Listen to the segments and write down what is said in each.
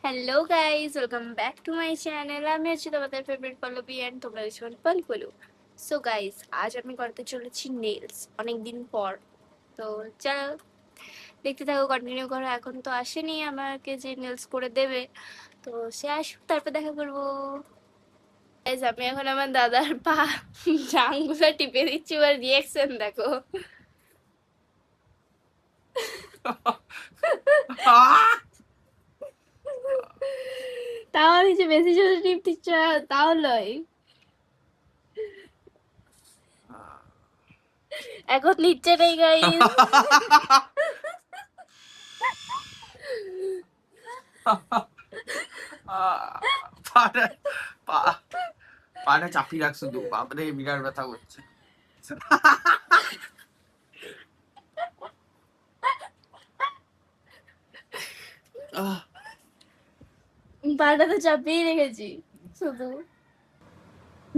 Hello guys, welcome back to my channel. আমি আছি তোমাদের ফেভারিট পল্লবী অ্যান্ড তোমরা ভীষণ পলু। সো গাইজ, আজ আমি করতে চলেছি নেলস অনেকদিন পর। তো চলো দেখতে থাকো, কন্টিনিউ করো। এখন তো আসেনি আমাকে যে নেলস করে দেবে, তো সে আসুক, তারপর দেখা করবো। গাইজ, আমি এখন আমার দাদার পা জাংগুলো টিপে দিচ্ছি, ওর রিয়াকশন দেখো। তাও দিচ্ছে, বেশি জোরে টিপ দিচ্ছ, তাও লয়। এখন নিচ্ছে নেই গাইজ। পাটা চাপিয়ে রাখ, শুধু বাপরে বিরাট ব্যথা করছে। পাটা তো চাপিয়ে রেখেছি শুধু।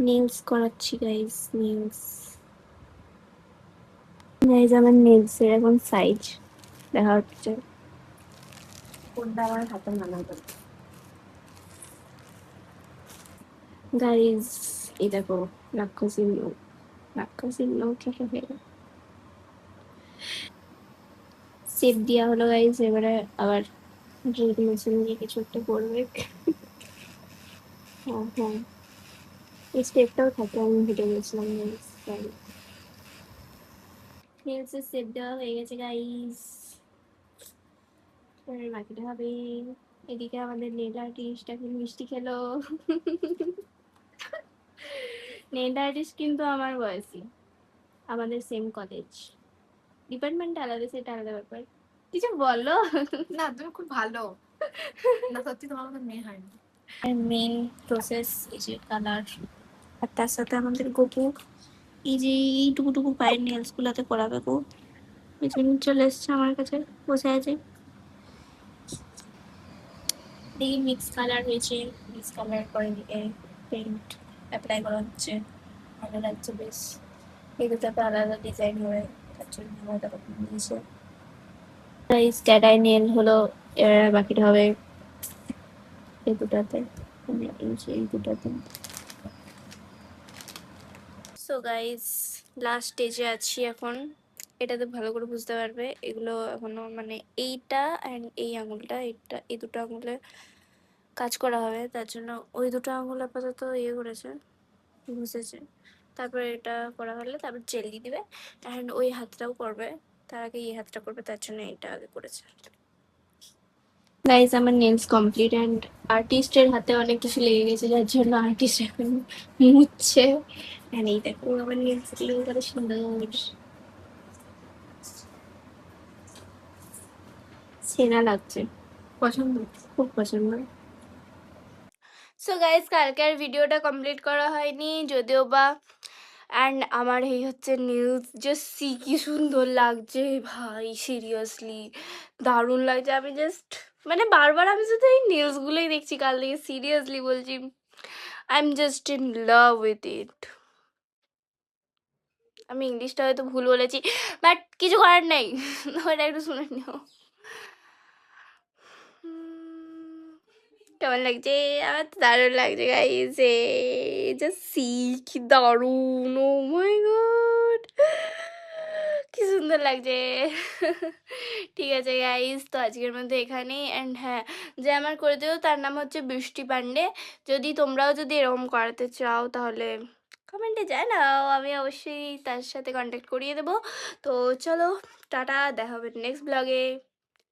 নেলস করাচ্ছি গাইস, গাইস আমার নেলস এর এখন সাইজ দেখা হচ্ছে। কোনটা আমার হাতে মানাবে? গাইস এই দেখো, রাক্ষসীর নখ থেকে ফেলে সেপ দেওয়া হলো গাইস। এবারে আবার ড্রিল মেশিন দিয়ে কিছু একটা করবে। হ্যাঁ হ্যাঁ, এই স্টেপটাও থাকে, আমি ভিডিও গেছিলাম। নেলস এর সেপ দেওয়া হয়ে গেছে গাইস, বাকিটা হবে। এদিকে আমাদের নেল আর্টিস্ট এখন মিষ্টি খেলো। নেল আর্টিস্ট কিন্তু আমার বয়সী, আমাদের সেম কলেজ, ডিপার্টমেন্ট আলাদা, সেটা আলাদা ব্যাপার। কিছু বলো না, তুমি খুব ভালো না, সত্যি তোমার মতো মেয়ে হয়নি। মেন প্রসেস এই যে কালার, আর তার সাথে আমাদের গপু এই যে এইটুকু পায়ের নেলস গুলাতে করাবে গো। এই জন্য চলে এসছে আমার কাছে, বসে আছে। দেখি মিক্স কালার হয়েছে, মিক্স কালার করে দিকে পেইন্ট অ্যাপ্লাই করা হচ্ছে, ভালো লাগছে বেশ। এই দুটাতে আলাদা ডিজাইন হবে, তার জন্য আলাদা রকম দিয়েছে। স্ক্যাটাই নেল হলো, এবার বাকিটা হবে এই দুটাতে, মানে এই দুটাতে। সো গাইস, লাস্ট স্টেজে আছি এখন। এটাতে ভালো করে বুঝতে পারবে, এগুলো এখনো মানে এইটা অ্যান্ড এই আঙুলটা, এটা এই দুটো আঙুলে কাজ করা হবে, তার জন্য ওই দুটো আঙুল আপাতত ইয়ে করেছে, ঘুষেছে। তারপরে এটা করা হলে তারপর জেলি দিবে, অ্যান্ড ওই হাতটাও করবে। তার আগে এই হাতটা করবে, তার জন্য এটা আগে করেছে। গাইজ, আমার নেলস কমপ্লিট অ্যান্ড আর্টিস্টের হাতে অনেক কিছু লেগে গেছে, যার জন্য আর্টিস্ট এখন মুছছে। অ্যান্ড এই দেখো আমার নেলস গুলো কত সুন্দর, সেরা লাগছে, পছন্দ? খুব পছন্দ। সো গাইজ, কালকে আর ভিডিওটা কমপ্লিট করা হয়নি যদিও বা, অ্যান্ড আমার এই হচ্ছে নেলস, জাস্ট সি কি সুন্দর লাগছে ভাই, সিরিয়াসলি দারুণ লাগছে। আমি জাস্ট মানে বারবার আমি শুধু এই নেলসগুলোই দেখছি কাল থেকে, সিরিয়াসলি বলছি, I am just in love with it. আমি ইংলিশটা হয়তো ভুল বলেছি, বাট কিছু করার নেই। ওটা একটু শুনে নিও। কেমন লাগছে? আমার তো দারুণ লাগছে গাইস, জাস্ট সি কি দারুণ, ও মাই গড কি সুন্দর লাগছে। ঠিক আছে গাইস, তো আজকের মধ্যে এখানেই। অ্যান্ড হ্যাঁ, যে আমার করে দেবো তার নাম হচ্ছে বৃষ্টি পান্ডে। যদি তোমরাও যদি এরকম করাতে চাও তাহলে কমেন্টে জানাও, আমি অবশ্যই তার সাথে কন্ট্যাক্ট করিয়ে দেবো। তো চলো, টাটা, দেখা হবে নেক্সট ব্লগে।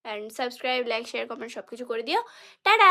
And subscribe, like, share, comment সব কিছু করে দিও। টাটা।